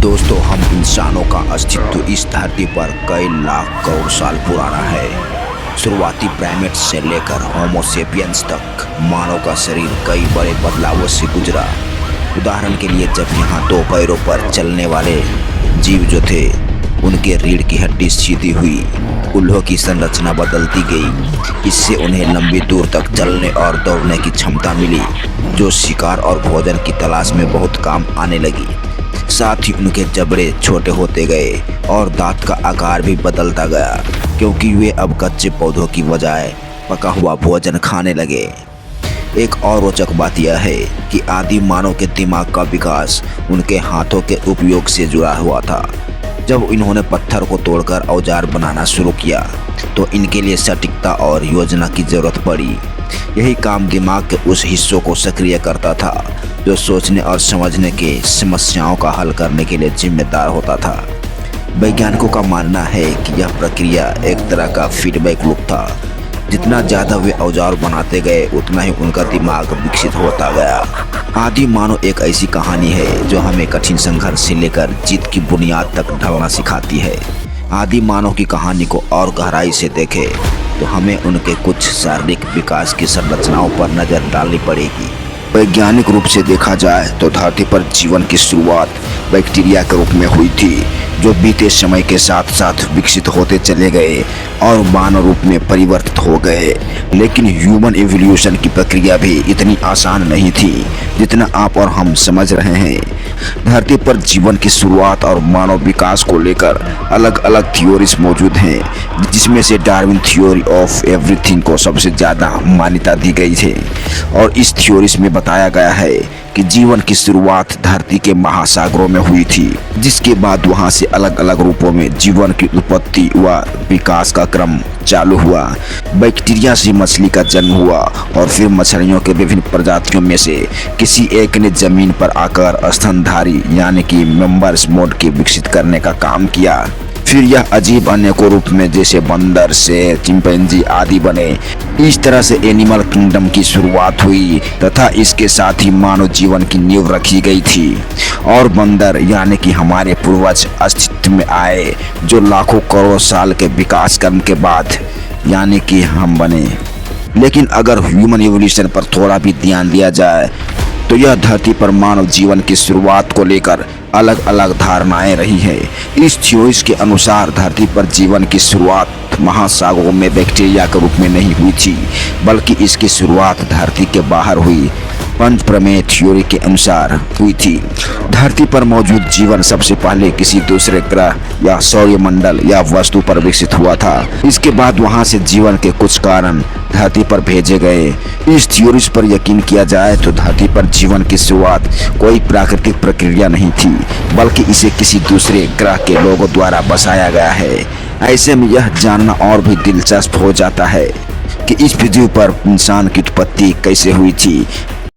दोस्तों, हम इंसानों का अस्तित्व इस धरती पर कई लाख करोड़ साल पुराना है। शुरुआती प्राइमेट्स से लेकर होमो सेपियंस तक मानव का शरीर कई बड़े बदलावों से गुजरा। उदाहरण के लिए, जब यहाँ दो पैरों पर चलने वाले जीव जो थे, उनके रीढ़ की हड्डी सीधी हुई, उल्हों की संरचना बदलती गई। इससे उन्हें लंबी दूर तक चलने और दौड़ने की क्षमता मिली, जो शिकार और भोजन की तलाश में बहुत काम आने लगी। साथ ही उनके जबड़े छोटे होते गए और दांत का आकार भी बदलता गया, क्योंकि वे अब कच्चे पौधों की बजाय पका हुआ भोजन खाने लगे। एक और रोचक बात यह है कि आदि मानव के दिमाग का विकास उनके हाथों के उपयोग से जुड़ा हुआ था। जब इन्होंने पत्थर को तोड़कर औजार बनाना शुरू किया, तो इनके लिए सटीकता और योजना की जरूरत पड़ी। यही काम दिमाग के उस हिस्सों को सक्रिय करता था जो सोचने और समझने के समस्याओं का हल करने के लिए जिम्मेदार होता था। वैज्ञानिकों का मानना है कि यह प्रक्रिया एक तरह का फीडबैक लूप था। जितना ज़्यादा वे औजार बनाते गए, उतना ही उनका दिमाग विकसित होता गया। आदि मानव एक ऐसी कहानी है जो हमें कठिन संघर्ष से लेकर जीत की बुनियाद तक ढलना सिखाती है। आदि मानव की कहानी को और गहराई से देखें तो हमें उनके कुछ शारीरिक विकास की संरचनाओं पर नज़र डालनी पड़ेगी। वैज्ञानिक रूप से देखा जाए तो धरती पर जीवन की शुरुआत बैक्टीरिया के रूप में हुई थी, जो बीते समय के साथ साथ विकसित होते चले गए और मानव रूप में परिवर्तित हो गए। लेकिन ह्यूमन इवोल्यूशन की प्रक्रिया भी इतनी आसान नहीं थी जितना आप और हम समझ रहे हैं। धरती पर जीवन की शुरुआत और मानव विकास को लेकर अलग अलग थ्योरीज मौजूद हैं, जिसमें से डार्विन थ्योरी ऑफ एवरीथिंग को सबसे ज़्यादा मान्यता दी गई है। और इस थ्योरीज में बताया गया है कि जीवन की शुरुआत धरती के महासागरों में हुई थी, जिसके बाद वहां से अलग अलग रूपों में जीवन की उत्पत्ति व विकास का क्रम चालू हुआ। बैक्टीरिया से मछली का जन्म हुआ और फिर मछलियों के विभिन्न प्रजातियों में से किसी एक ने जमीन पर आकर स्तनधारी यानी कि मेंबर्स मोड के विकसित करने का काम किया। फिर यह अजीब अनेकों रूप में जैसे बंदर, शेर, चिंपैंजी आदि बने। इस तरह से एनिमल किंगडम की शुरुआत हुई तथा इसके साथ ही मानव जीवन की नींव रखी गई थी। और बंदर यानी कि हमारे पूर्वज अस्तित्व में आए, जो लाखों करोड़ साल के विकास क्रम के बाद यानी कि हम बने। लेकिन अगर ह्यूमन इवोल्यूशन पर थोड़ा भी ध्यान दिया जाए तो यह धरती पर मानव जीवन की शुरुआत को लेकर अलग अलग धारणाएं रही हैं। इस थ्योरीज के अनुसार धरती पर जीवन की शुरुआत महासागरों में बैक्टीरिया के रूप में नहीं हुई थी, बल्कि इसकी शुरुआत धरती के बाहर हुई पंच प्रमेय थ्योरी के अनुसार हुई थी। धरती पर मौजूद जीवन सबसे पहले किसी दूसरे ग्रह या सौरमंडल या वस्तु पर विकसित हुआ था। इसके बाद वहां से जीवन के कुछ कारण धरती पर भेजे गए। इस थ्योरीज पर यकीन किया जाए तो धरती पर जीवन की शुरुआत कोई प्राकृतिक प्रक्रिया नहीं थी, बल्कि इसे किसी दूसरे ग्रह के लोगों द्वारा बसाया गया है। ऐसे में यह जानना और भी दिलचस्प हो जाता है कि इस पृथ्वी पर इंसान की उत्पत्ति कैसे हुई थी।